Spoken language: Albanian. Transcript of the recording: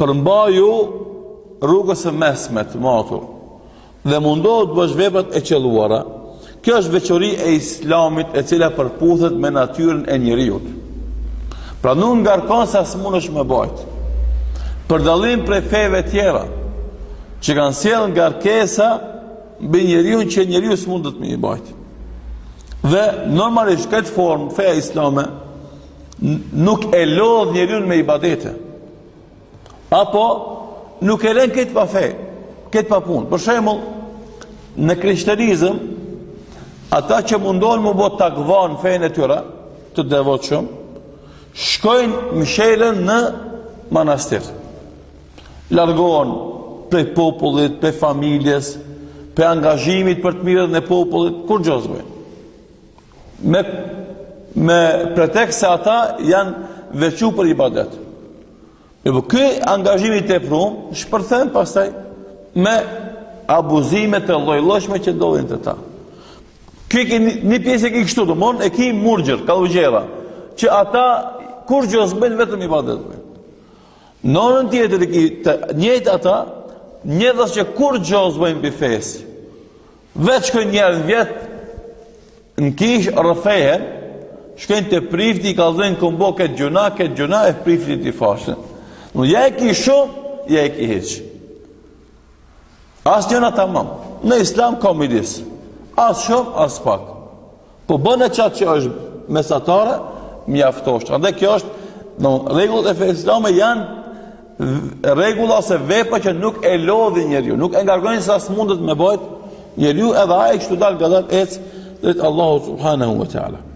përmbaju rrugës së mesme të matur dhe mundohet të bësh veprat e qelluara. Kjo është veçori e Islamit e cila përputhet me natyrën e njeriut. Pra nuk ngarkon se as mundesh me bajt. Për dallim prej feve tjera që kanë sjellë ngarkesa mbi njeriu që njeriu s'mundet me i bajt. Dhe normalisht këtë formë feja islame nuk e lodh njeriu me ibadete. Apo nuk e lën këtë pa fe, këtë pa punë. Për shembull, në krishterizëm, ata që mundohen më bë takva në fejnë e tyre, të devotshëm, shkojnë mshelen në manastir. Largohen prej popullit, prej familjes, prej angazhimit për të mirën e popullit, kur gjozbojnë. Me pretekst se ata janë veçu për ibadet. Ky angazhimi teprum shpërthen pastaj me abuzimet e lloj-llojshme që ndodhin te ta. Një pjesë e ki kështu të mon, e ki murgjër, kallugjera, që ata kur gjës bëjnë vetëm ibadet bëjnë. Në anën tjetër e ki të njëjtë ata, njëdhës që kur gjës bëjnë për fesë, veç shkojnë njerën vjetë në kish rëfehen, shkojnë të prifti, i kalzojnë këmbo këtë gjuna e prifti të i fashën. Në ja e ki shumë, ja e ki heqë. Asë njëna tamam. Në islam ka midis. As shumë, as pak. Po bënë e qatë që është mesatare, mjaftosht. Andaj kjo është, regullat e fe islame janë regula ose vepa që nuk e lodhi njeriu, nuk e ngargojnë sa s'mundet me bëjt njeriu, edhe ai kështu dal gadal ec drejt Allahu subhanahu wa ta'ala.